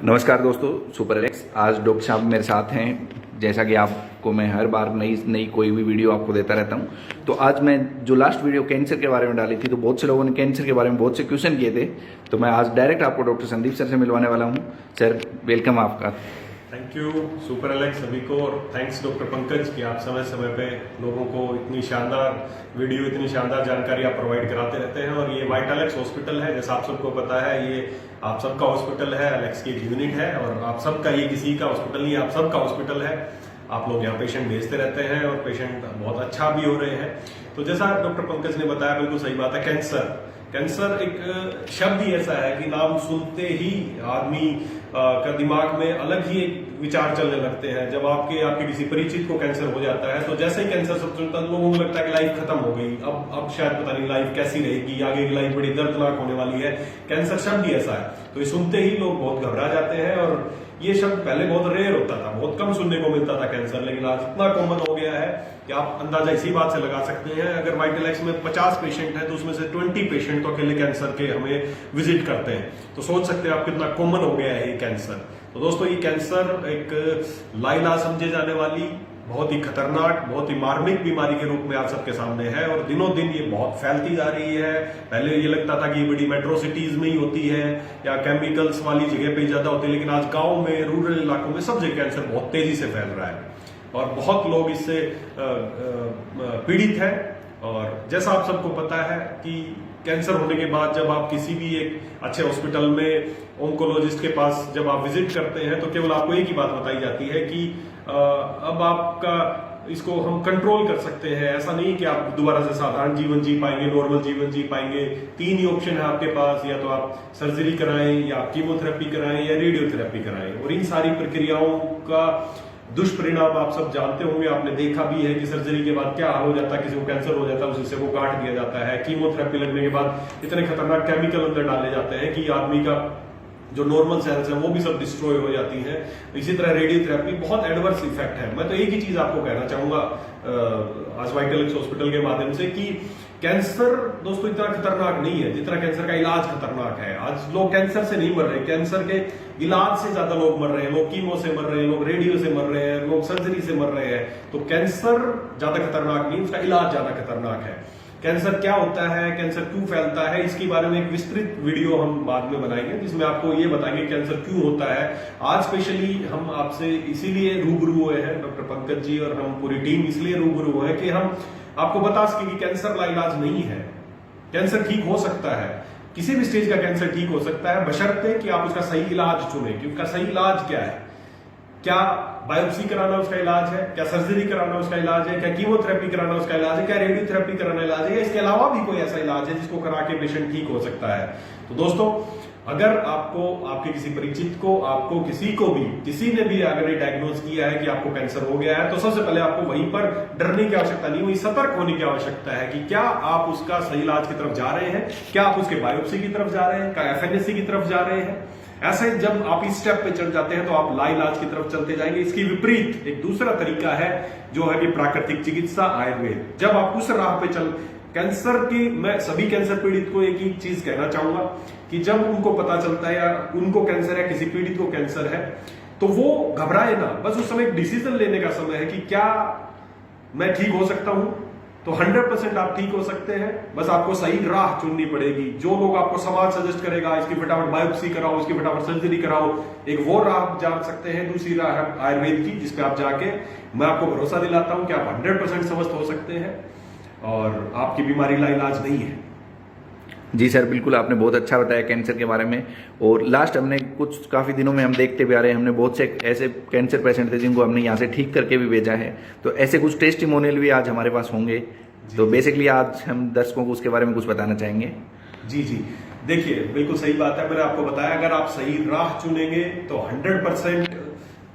नमस्कार दोस्तों, super Alex. आज डॉक्टर साहब मेरे साथ हैं। जैसा कि आपको मैं हर बार नई कोई भी वीडियो आपको देता रहता हूं, तो आज मैं जो लास्ट वीडियो कैंसर के बारे में डाली थी, तो बहुत से लोगों ने कैंसर के बारे में बहुत से क्वेश्चन किए थे। तो मैं आज डायरेक्ट आपको डॉक्टर संदीप सर से मिलवाने वाला हूं। सर, वेलकम आपका। थैंक यू सुपर एलेक्स सभी को, और थैंक्स डॉक्टर पंकज कि आप समय समय पे लोगों को इतनी शानदार वीडियो, इतनी शानदार जानकारी आप प्रोवाइड कराते रहते हैं। और ये वाइटालेक्स हॉस्पिटल है, जैसा आप सबको पता है, ये आप सबका हॉस्पिटल है, एलेक्स की एक यूनिट है। और आप सबका, ये किसी का हॉस्पिटल नहीं, आप सबका हॉस्पिटल है। आप लोग यहाँ पेशेंट भेजते रहते हैं और पेशेंट बहुत अच्छा भी हो रहे हैं। तो जैसा डॉक्टर पंकज ने बताया, बिल्कुल सही बात है। कैंसर एक शब्द ही ऐसा है कि नाम सुनते ही आदमी का दिमाग में अलग ही एक विचार चलने लगते हैं। जब आपके किसी परिचित को कैंसर हो जाता है, तो जैसे ही कैंसर सब सुनता है, लोगों को लगता है कि लाइफ खत्म हो गई, अब शायद पता नहीं लाइफ कैसी रहेगी, आगे की लाइफ बड़ी दर्दनाक होने वाली है। कैंसर शब्द ही ऐसा है, तो ये सुनते ही लोग बहुत घबरा जाते हैं। और ये शब्द पहले बहुत रेयर होता था, बहुत कम सुनने को मिलता था कैंसर, लेकिन आज इतना कॉमन हो गया है कि आप अंदाजा इसी बात से लगा सकते हैं। अगर वाइटालेक्स में 50 पेशेंट हैं, तो उसमें से 20 पेशेंट तो अकेले कैंसर के हमें विजिट करते हैं। तो सोच सकते हैं आप कितना कॉमन हो गया है ये कैंसर। तो दोस्तों, ये कैंसर एक लाइलाज समझे जाने वाली, बहुत ही खतरनाक, बहुत ही मार्मिक बीमारी के रूप में आप सबके सामने है। और दिनों दिन ये बहुत फैलती जा रही है। पहले ये लगता था कि ये बड़ी मेट्रो सिटीज में ही होती है या केमिकल्स वाली जगह पे ज्यादा होती है, लेकिन आज गांव में, रूरल इलाकों में सब जगह कैंसर बहुत तेजी से फैल रहा है और बहुत लोग इससे पीड़ित हैं। और जैसा आप सबको पता है कि कैंसर होने के बाद जब आप किसी भी एक अच्छे हॉस्पिटल में ऑन्कोलॉजिस्ट के पास जब आप विजिट करते हैं, तो केवल आपको एक ही बात बताई जाती है कि अब आपका इसको हम कंट्रोल कर सकते हैं। ऐसा नहीं कि आप दोबारा से साधारण जीवन जी पाएंगे, नॉर्मल जीवन जी पाएंगे। 3 ही ऑप्शन है आपके पास, या तो आप सर्जरी कराएं, या आप कीमोथेरेपी कराएं, या रेडियोथेरेपी कराएं। और इन सारी प्रक्रियाओं का दुष्परिणाम आप सब जानते होंगे। आपने देखा भी है कि सर्जरी के बाद क्या हाल हो जाता है, किसी को कैंसर हो जाता है, उस हिस्से को काट दिया जाता है। कीमोथेरेपी लगने के बाद इतने खतरनाक केमिकल अंदर डाले जाते हैं कि आदमी का जो नॉर्मल सेल्स है वो भी सब डिस्ट्रॉय हो जाती है। इसी तरह रेडियोथेरेपी बहुत एडवर्स इफेक्ट है। मैं तो एक ही चीज आपको कहना चाहूंगा आज वाइटालेक्स हॉस्पिटल के माध्यम से कि कैंसर दोस्तों इतना खतरनाक नहीं है जितना कैंसर का इलाज खतरनाक है। आज लोग कैंसर से नहीं मर रहे, कैंसर के इलाज से ज्यादा लोग मर रहे हैं। लोग कीमो से मर रहे हैं, लोग रेडियो से मर रहे हैं, लोग सर्जरी से मर रहे हैं। तो कैंसर ज्यादा खतरनाक नहीं, उसका इलाज ज्यादा खतरनाक है। कैंसर क्या होता है, कैंसर क्यों फैलता है, इसके बारे में एक विस्तृत वीडियो हम बाद में बनाएंगे, जिसमें आपको ये बताएंगे कैंसर क्यों होता है। आज स्पेशली हम आपसे इसीलिए रूबरू हुए हैं, डॉक्टर पंकज जी और हम पूरी टीम इसलिए रूबरू हुए हैं कि हम आपको बता सके कि कैंसर का इलाज नहीं है। कैंसर ठीक हो सकता है, किसी भी स्टेज का कैंसर ठीक हो सकता है, बशर्ते कि आप उसका सही इलाज चुने। कि उसका सही इलाज क्या है, क्या बायोप्सी कराना उसका इलाज है, क्या सर्जरी कराना उसका इलाज है, क्या कीमोथेरेपी कराना उसका इलाज है, क्या रेडियोथेरेपी कराना इलाज है, या इसके अलावा भी कोई ऐसा इलाज है जिसको करा के पेशेंट ठीक हो सकता है। तो दोस्तों, अगर आपको, आपके किसी परिचित को, आपको किसी ने भी अगर ये डायग्नोज किया है कि आपको कैंसर हो गया है, तो सबसे पहले आपको वहीं पर डरने की आवश्यकता नहीं, वहीं सतर्क होने की आवश्यकता है कि क्या आप उसका सही इलाज की तरफ जा रहे हैं, क्या आप उसके बायोप्सी की तरफ जा रहे हैं, क्या एफएनएसी की तरफ जा रहे हैं। ऐसे जब आप इस स्टेप पे चल जाते हैं तो आप लाइलाज की तरफ चलते जाएंगे। इसकी विपरीत एक दूसरा तरीका है जो है कि प्राकृतिक चिकित्सा, आयुर्वेद। जब आप उस राह पे कैंसर की, मैं सभी कैंसर पीड़ित को एक ही चीज कहना चाहूंगा कि जब उनको पता चलता है या उनको कैंसर है, किसी पीड़ित को कैंसर है, तो वो घबराए ना। बस उस समय एक डिसीजन लेने का समय है कि क्या मैं ठीक हो सकता हूं। तो 100% आप ठीक हो सकते हैं, बस आपको सही राह चुननी पड़ेगी। जो लोग आपको समाज सजेस्ट करेगा, इसकी फटाफट बायोप्सी कराओ, इसकी फटाफट सर्जरी कराओ, एक वो राह आप जान सकते हैं। दूसरी राह है आयुर्वेद की, जिसपे आप जाके, मैं आपको भरोसा दिलाता हूं कि आप 100% स्वस्थ हो सकते हैं और आपकी बीमारी लाइलाज नहीं है। जी सर, बिल्कुल आपने बहुत अच्छा बताया कैंसर के बारे में। और लास्ट हमने काफ़ी दिनों में हम देखते भी आ रहे हैं, हमने बहुत से ऐसे कैंसर पेशेंट थे जिनको हमने यहाँ से ठीक करके भी भेजा है। तो ऐसे कुछ टेस्टिमोनियल भी आज हमारे पास होंगे। तो बेसिकली आज हम दर्शकों को उसके बारे में कुछ बताना चाहेंगे। जी, देखिए, बिल्कुल सही बात है। मैंने आपको बताया, अगर आप सही राह चुनेंगे तो 100%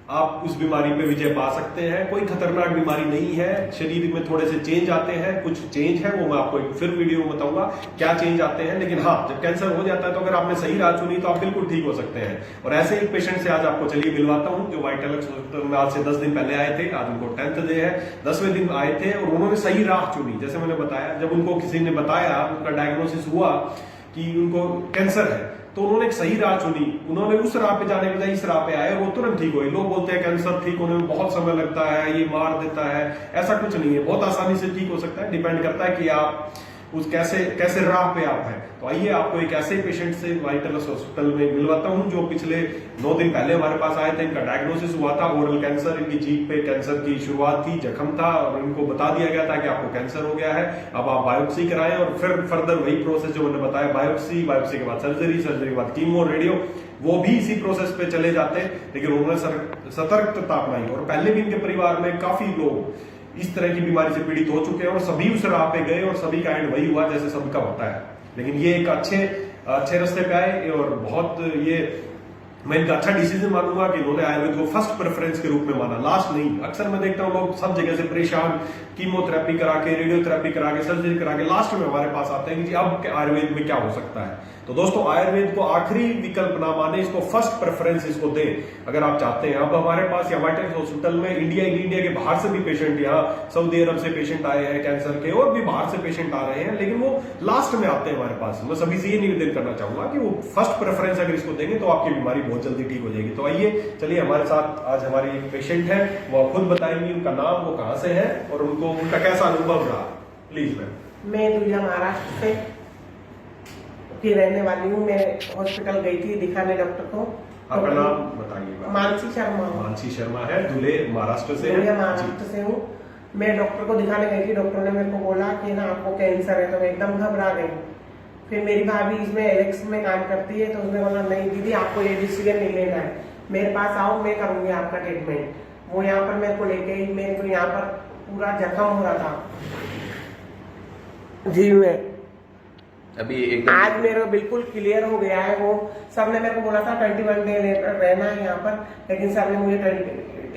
आप उस बीमारी पे विजय पा सकते हैं। कोई खतरनाक बीमारी नहीं है। शरीर में थोड़े से चेंज आते हैं, कुछ चेंज है, वो मैं आपको एक फिर वीडियो में बताऊंगा क्या चेंज आते हैं। लेकिन हाँ, जब कैंसर हो जाता है तो अगर आपने सही राह चुनी तो आप बिल्कुल ठीक हो सकते हैं। और ऐसे एक पेशेंट से आज आपको चलिए मिलवाता हूं, जो वाइटालेक्स हॉस्पिटल में आज से 10 दिन पहले आए थे। आज उनको 10th डे है, 10वें दिन आए थे और उन्होंने सही राह चुनी। जैसे मैंने बताया, जब उनको किसी ने बताया, उनका डायग्नोसिस हुआ कि उनको कैंसर है, तो उन्होंने एक सही राह चुनी, उन्होंने उस राह पे जाने के बजाय इस राह पे आए, वो तुरंत ठीक हुए। लोग बोलते हैं कैंसर ठीक होने में बहुत समय लगता है, ये मार देता है, ऐसा कुछ नहीं है, बहुत आसानी से ठीक हो सकता है। डिपेंड करता है कि आप उस कैसे राह पे आप हैं। तो आइए आपको एक ऐसे पेशेंट से वाइटलस हॉस्पिटल में मिलवाता हूं जो पिछले 9 दिन पहले हमारे पास आए थे। इनका डायग्नोसिस हुआ था ओरल कैंसर, इनकी जीभ पे कैंसर की शुरुआत थी, जख्म था और इनको बता दिया गया था कि आपको कैंसर हो गया है, अब आप बायोप्सी कराएं। और फिर फर्दर वही प्रोसेस जो मैंने बताया, बायोप्सी के बाद सर्जरी के बाद कीमो, रेडियो, वो भी इसी प्रोसेस पे चले जाते। लेकिन उन्होंने सतर्कता अपनाई और पहले भी इनके परिवार में काफी लोग इस तरह की बीमारी से पीड़ित हो चुके हैं और सभी उस राह पे गए और सभी का एंड वही हुआ जैसे सबका होता है। लेकिन ये एक अच्छे रास्ते पे आए और बहुत ये मैं इनका अच्छा डिसीजन मानूंगा कि इन्होंने आयुर्वेद को फर्स्ट प्रेफरेंस के रूप में माना, लास्ट नहीं। अक्सर मैं देखता हूँ लोग सब जगह से परेशान, कीमोथेरेपी करा के, रेडियोथेरेपी करा के, सर्जरी करा के लास्ट में हमारे पास आते हैं कि जी अब आयुर्वेद में क्या हो सकता है। तो दोस्तों आयुर्वेद को आखिरी विकल्प ना माने, इसको फर्स्ट प्रेफरेंस इसको दें अगर आप चाहते हैं। अब हमारे पास या वाइटलस हॉस्पिटल में इंडिया के बाहर से भी पेशेंट, यहाँ सऊदी अरब से पेशेंट आए हैं कैंसर के, और भी बाहर से पेशेंट आ रहे हैं, लेकिन वो लास्ट में आते हैं हमारे पास। मैं सभी से ये निवेदन करना चाहूंगा कि वो फर्स्ट प्रेफरेंस अगर इसको देंगे तो आपकी बीमारी बहुत जल्दी ठीक हो जाएगी। तो आइए चलिए, हमारे साथ आज हमारी एक पेशेंट है, वो खुद बताएंगी उनका नाम, वो कहाँ से है और उनका कैसा अनुभव रहा। Please ma'am. मैं दुनिया महाराष्ट्र से की रहने वाली हूँ। मैं हॉस्पिटल गई थी दिखाने डॉक्टर को। आपका नाम बताइए। मानसी शर्मा। मानसी शर्मा है, धुले महाराष्ट्र से दुनिया महाराष्ट्र से हूँ। मैं डॉक्टर को दिखाने गई थी, डॉक्टर ने मेरे को बोला कि ना आपको कैंसर है, तो मैं एकदम घबरा गई। फिर मेरी भाभी इसमें एलेक्स में काम करती है, तो उसने बोला नहीं दीदी आपको ये डिसीजन नहीं लेना है, मेरे पास आओ, मैं करूंगी आपका ट्रीटमेंट। वो यहाँ पर मेरे को लेके गई, मेरे को यहाँ पर पूरा जख्म हो रहा था जी में। अभी एकदम आज मेरा बिल्कुल क्लियर हो गया है। वो सब ने मेरे को बोला था 21 डे रहना है यहाँ पर, लेकिन सर ने मुझे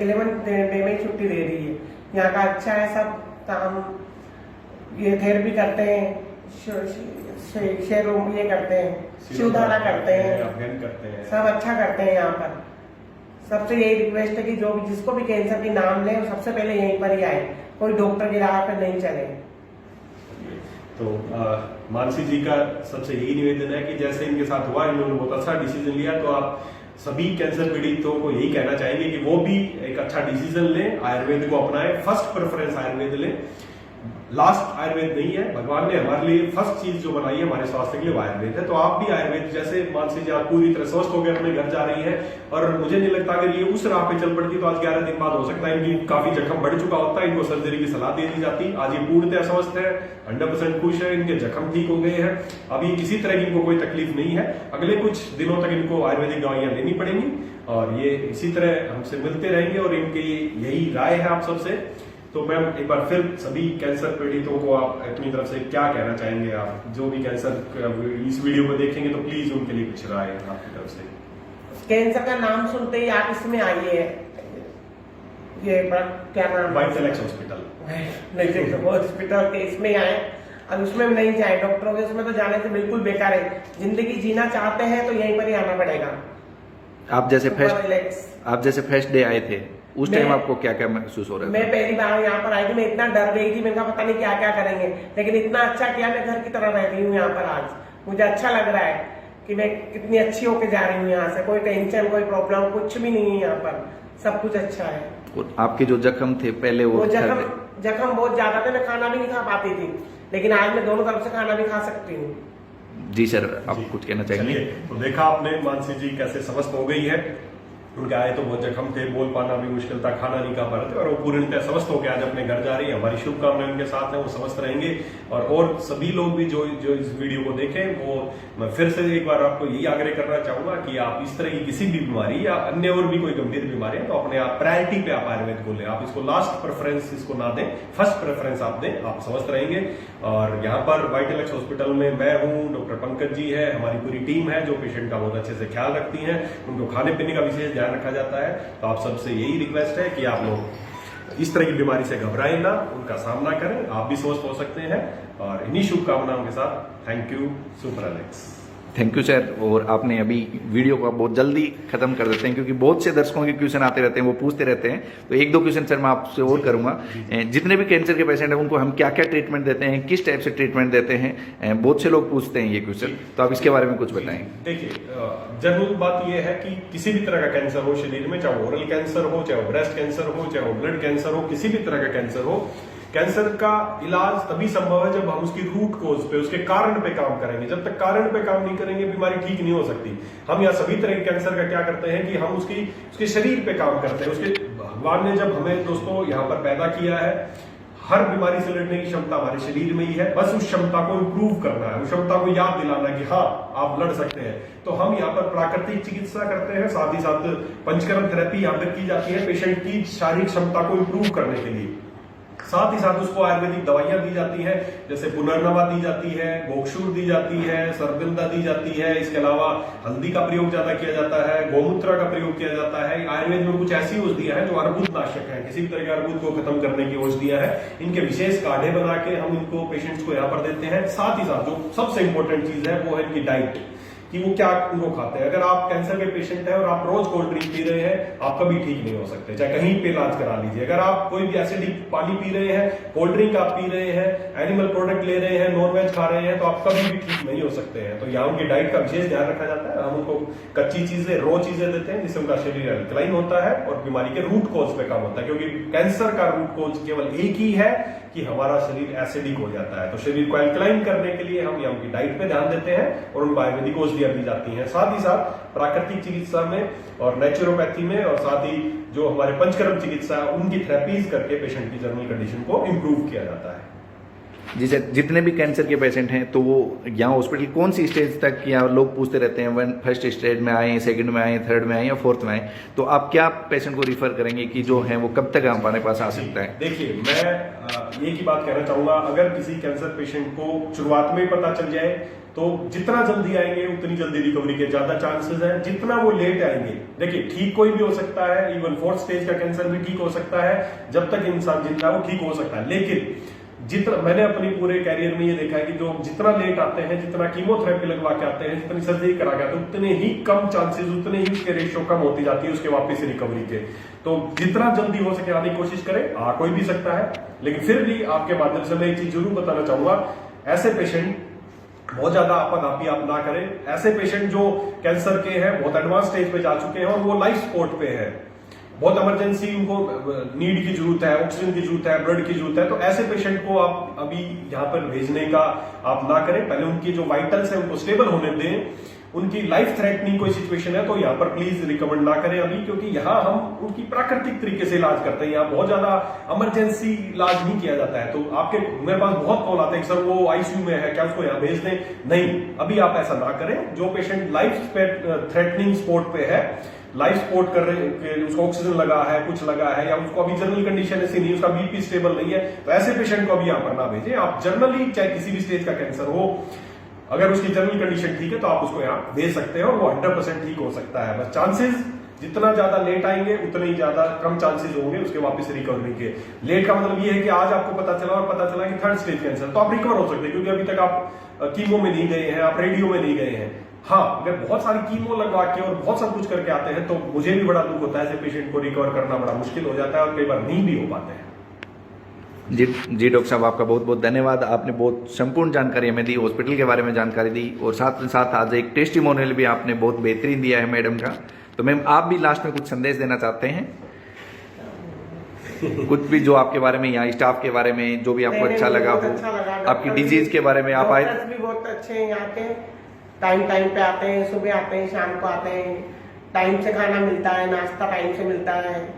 11 डे में छुट्टी दे दी है। यहाँ का अच्छा है, सब काम ये थेरेपी करते हैं, ये करते हैं, शिवधारा करते हैं, सब अच्छा करते हैं यहाँ पर। सबसे यही रिक्वेस्ट है कि जो भी जिसको भी कैंसर की नाम ले सबसे पहले यहीं पर ही आए, कोई डॉक्टर की राह पर नहीं चले। तो मानसी जी का सबसे यही निवेदन है कि जैसे इनके साथ हुआ, इन्होंने बहुत अच्छा डिसीजन लिया, तो आप सभी कैंसर पीड़ितों को यही कहना चाहेंगे कि वो भी एक अच्छा डिसीजन लें, आयुर्वेद को अपनाएं, फर्स्ट प्रेफरेंस आयुर्वेद लें, लास्ट आयुर्वेद नहीं है। भगवान ने हमारे लिए फर्स्ट चीज जो बनाई है हमारे स्वास्थ्य के लिए वो आयुर्वेद है। तो आप भी आयुर्वेद, जैसे मानसी जी आप पूरी तरह स्वस्थ होकर अपने घर जा रही है, और मुझे नहीं लगता अगर ये उस राह पे चल पड़ती तो आज 11 दिन बाद हो सकता है इनकी काफी जख्म बढ़ चुका होता है, इनको सर्जरी की सलाह दे दी जाती। आज ये पूर्णतः स्वस्थ है, 100% खुश है, इनके जख्म ठीक हो गए हैं, अभी किसी तरह की इनको कोई तकलीफ नहीं है। अगले कुछ दिनों तक इनको आयुर्वेदिक दवाइयां लेनी पड़ेंगी और ये इसी तरह हमसे मिलते रहेंगे और इनकी यही राय है आप सबसे। तो मैम एक बार फिर सभी कैंसर पीड़ितों को आप अपनी तरफ से क्या कहना चाहेंगे? आप जो भी कैंसर इस वीडियो को देखेंगे तो प्लीज उनके लिए कुछ राय है आपकी तरफ से। कैंसर का नाम सुनते ही आप इसमें आइए, ये क्या नाम, वाइटलस हॉस्पिटल हॉस्पिटल के इसमें आए और उसमें नहीं जाए डॉक्टरों के, उसमें तो जाने से बिल्कुल बेकार है। जिंदगी जीना चाहते हैं तो यहीं पर ही आना पड़ेगा। आप जैसे फर्स्ट डे आए थे उस टाइम आपको क्या क्या महसूस हो रहा था? मैं पहली बार यहाँ पर आई थी, मैं इतना डर गई थी, मैंने कहा पता नहीं क्या क्या करेंगे, लेकिन इतना अच्छा किया, मैं घर की तरह रह रही हूँ यहाँ पर। आज मुझे अच्छा लग रहा है कि मैं कितनी अच्छी होकर जा रही हूँ यहाँ से, कोई टेंशन कोई प्रॉब्लम कुछ भी नहीं है यहाँ पर, सब कुछ अच्छा है। और आपके जो जख्म थे पहले वो जख्म बहुत ज्यादा थे, मैं खाना भी नहीं खा पाती थी, लेकिन आज मैं दोनों तरफ से खाना भी खा सकती हूँ। जी सर, आप कुछ कहना चाहेंगे? तो देखा आपने मानसी जी कैसे स्वस्थ हो गई है। उनके आए तो बहुत जख्म थे, बोल पाना भी मुश्किल था, खाना नहीं खा पा रहे थे, और वो पूर्णतः स्वस्थ होकर आज अपने घर जा रही है। हमारी शुभकामनाएं उनके साथ हैं, वो स्वस्थ रहेंगे। और सभी लोग भी जो इस वीडियो को देखें, वो मैं फिर से एक बार आपको यही आग्रह करना चाहूंगा कि आप इस तरह की किसी भी बीमारी या अन्य और भी कोई गंभीर बीमारी है तो अपने आप प्रायोरिटी पे आप आयुर्वेद को लें, आप इसको लास्ट प्रेफरेंस इसको ना दें, फर्स्ट प्रेफरेंस आप दें, आप स्वस्थ रहेंगे। और यहाँ पर वाइटलस हॉस्पिटल में मैं हूँ, डॉक्टर पंकज जी है, हमारी पूरी टीम है जो पेशेंट का बहुत अच्छे से ख्याल रखती है, उनको खाने पीने का विशेष ध्यान रखा जाता है। तो आप सबसे यही रिक्वेस्ट है कि आप लोग इस तरह की बीमारी से घबराएं ना, उनका सामना करें, आप भी स्वस्थ हो सकते हैं। और इन्हीं शुभकामनाओं के साथ thank you super Alex. Thank you sir. और आपने अभी वीडियो को बहुत जल्दी खत्म कर देते हैं, क्योंकि बहुत से दर्शकों के क्वेश्चन आते रहते हैं, वो पूछते रहते हैं। तो एक दो क्वेश्चन सर मैं आपसे और करूंगा। जितने भी कैंसर के पेशेंट हैं उनको हम क्या क्या ट्रीटमेंट देते हैं, किस टाइप से ट्रीटमेंट देते हैं, बहुत से लोग पूछते हैं ये क्वेश्चन, तो आप इसके बारे में कुछ बताएं। देखिए, जनरल बात यह है कि किसी भी तरह का कैंसर हो शरीर में, चाहे ओरल कैंसर हो, चाहे ब्रेस्ट कैंसर हो, चाहे ब्लड कैंसर हो, किसी भी तरह का कैंसर हो, कैंसर का इलाज तभी संभव है जब हम उसकी रूट कोज पे, उसके कारण पे काम करेंगे। जब तक कारण पे काम नहीं करेंगे बीमारी ठीक नहीं हो सकती। हम यहाँ सभी तरह के कैंसर का क्या करते हैं कि हम उसके शरीर पे काम करते हैं। उसके भगवान ने जब हमें दोस्तों यहाँ पर पैदा किया है, हर बीमारी से लड़ने की क्षमता हमारे शरीर में ही है। बस उस क्षमता को इंप्रूव करना है, उस क्षमता को याद दिलाना है कि हाँ आप लड़ सकते हैं। तो हम यहाँ पर प्राकृतिक चिकित्सा करते हैं, साथ ही साथ पंचकर्म थेरेपी यहाँ पर की जाती है पेशेंट की शारीरिक क्षमता को इंप्रूव करने के लिए। साथ ही साथ उसको आयुर्वेदिक दवाइयां दी जाती है, जैसे पुनर्नवा दी जाती है, गोक्षूर दी जाती है, सरगंधा दी जाती है। इसके अलावा हल्दी का प्रयोग ज्यादा किया जाता है, गोमूत्र का प्रयोग किया जाता है। आयुर्वेद में कुछ ऐसी औषधियां हैं जो अर्बुद नाशक है, किसी भी तरह के अर्बुद को खत्म करने की औषधियां हैं। इनके विशेष काढ़े बना के हम इनको पेशेंट्स को यहाँ पर देते हैं। साथ ही साथ जो सबसे इंपॉर्टेंट चीज है वो है इनकी डाइट, कि वो क्या उनको खाते हैं। अगर आप कैंसर के पेशेंट हैं और आप रोज कोल्ड ड्रिंक पी रहे हैं, आप कभी ठीक नहीं हो सकते, चाहे कहीं पे इलाज करा लीजिए। अगर आप कोई भी एसिडिक पानी पी रहे हैं, कोल्ड ड्रिंक आप पी रहे हैं, एनिमल प्रोडक्ट ले रहे हैं, नॉन वेज खा रहे हैं, तो आप कभी भी ठीक नहीं हो सकते हैं। तो यहाँ उनकी डाइट का विशेष ध्यान रखा जाता है। हम उनको कच्ची चीजें, रॉ चीजें देते हैं, जिससे उनका शरीर अल्कलाइन होता है और बीमारी के रूट कॉज पे काम होता है। क्योंकि कैंसर का रूट कॉज केवल एक ही है कि हमारा शरीर एसिडिक हो जाता है। तो शरीर को अल्कलाइन करने के लिए हम उनकी डाइट पे ध्यान देते हैं और उनको आयुर्वेदिक औषधियां दी जाती हैं। साथ ही साथ प्राकृतिक चिकित्सा में और नेचुरोपैथी में, और साथ ही जो हमारे पंचकर्म चिकित्सा है उनकी थेरेपीज करके पेशेंट की जनरल कंडीशन को इंप्रूव किया जाता है। जैसे जितने भी कैंसर के पेशेंट हैं, तो वो यहाँ हॉस्पिटल कौन सी स्टेज तक, या लोग पूछते रहते हैं फर्स्ट स्टेज में आए, सेकंड में आए, थर्ड में आए या फोर्थ में आए, तो आप क्या पेशेंट को रिफर करेंगे कि जो है वो कब तक हमारे पास आ सकता है? देखिए, मैं एक ही बात कहना चाहूंगा, अगर किसी कैंसर पेशेंट को शुरुआत में ही पता चल जाए तो जितना जल्दी आएंगे उतनी जल्दी रिकवरी के ज्यादा चांसेस हैं। जितना वो लेट आएंगे, देखिए ठीक कोई भी हो सकता है, इवन फोर्थ स्टेज का कैंसर भी ठीक हो सकता है, जब तक इंसान जिंदा है वो ठीक हो सकता है। लेकिन जितना मैंने अपनी पूरे कैरियर में ये देखा है कि जो जितना लेट आते हैं, जितना कीमोथेरेपी लगवा के आते हैं, जितनी सर्जरी करा के आते हैं, उतने ही कम चांसेस, उतने ही उसके रेशियो कम होती जाती है उसके वापस रिकवरी के। तो जितना जल्दी हो सके आने की कोशिश करें। आ कोई भी सकता है, लेकिन फिर भी आपके माध्यम से मैं एक चीज जरूर बताना चाहूंगा, ऐसे पेशेंट बहुत ज्यादा आपाधापी आप ना करें। ऐसे पेशेंट जो कैंसर के हैं, बहुत एडवांस स्टेज पे जा चुके हैं और वो लाइफ सपोर्ट पे है, बहुत इमरजेंसी उनको नीड की जरूरत है, ऑक्सीजन की जरूरत है, ब्लड की जरूरत है, तो ऐसे पेशेंट को आप अभी यहाँ पर भेजने का आप ना करें। पहले उनकी जो वाइटल्स है उनको स्टेबल होने दें। उनकी लाइफ थ्रेटनिंग कोई सिचुएशन है तो यहाँ पर प्लीज रिकमेंड ना करें अभी, क्योंकि यहाँ हम उनकी प्राकृतिक तरीके से इलाज करते हैं। यहाँ बहुत ज्यादा इमरजेंसी इलाज नहीं किया जाता है। तो आपके मेरे पास बहुत कॉल आते हैं सर वो आईसीयू में है, क्या उसको यहाँ भेज दें? नहीं, अभी आप ऐसा ना करें। जो पेशेंट लाइफ थ्रेटनिंग स्पोर्ट पे है, लाइफ सपोर्ट कर रहे हैं, उसको ऑक्सीजन लगा है, कुछ लगा है, या उसको अभी जनरल कंडीशन ऐसी नहीं, उसका बीपी स्टेबल नहीं है, तो ऐसे पेशेंट को अभी यहाँ पर ना भेजें। आप जनरली चाहे किसी भी स्टेज का कैंसर हो, अगर उसकी जनरल कंडीशन ठीक है तो आप उसको यहाँ भेज सकते हैं और वो 100% ठीक हो सकता है। बस चांसेस जितना ज्यादा लेट आएंगे उतने ही ज्यादा कम चांसेस होंगे उसके वापस रिकवरी के। लेट का मतलब ये है कि आज आपको पता चला और पता चला कि थर्ड स्टेज कैंसर, तो आप रिकवर हो सकते हैं, क्योंकि अभी तक आप कीमो में नहीं गए हैं, आप रेडियो में नहीं गए हैं। हाँ, अगर बहुत सारी कीमो लगवा के और बहुत सब कुछ करके आते हैं तो मुझे भी बड़ा दुख होता है, ऐसे पेशेंट को रिकवर करना बड़ा मुश्किल हो जाता है और कई बार नहीं भी हो पाते हैं। जी डॉक्टर साहब, आपका बहुत बहुत धन्यवाद। आपने बहुत संपूर्ण जानकारी हमें दी, हॉस्पिटल के बारे में जानकारी दी, और साथ में साथ आज एक टेस्टिमोनियल भी आपने बहुत बेहतरीन दिया है मैडम का। तो मैम, आप भी लास्ट में कुछ संदेश देना चाहते हैं? कुछ भी जो आपके बारे में, यहाँ स्टाफ के बारे में, जो भी आपको अच्छा लगा हो, आपकी डिजीज के बारे में। आप आए भी बहुत अच्छे हैं यहाँ के, टाइम पे आते हैं, सुबह आते हैं, शाम को आते हैं, टाइम से खाना मिलता है, नाश्ता टाइम से मिलता है,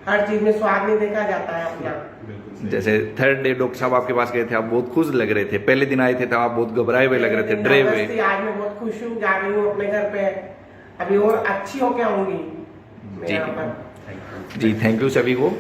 हर चीज में स्वाद नहीं देखा जाता है अपना। जैसे थर्ड डे डॉक्टर साहब आपके पास गए थे, आप बहुत खुश लग रहे थे। पहले दिन आए थे तो आप बहुत घबराए हुए लग रहे थे, डरे हुए। आज मैं बहुत खुश हूँ, जा रही हूँ अपने घर पे, अभी और अच्छी होके आऊंगी जी, थैंक यू सभी को।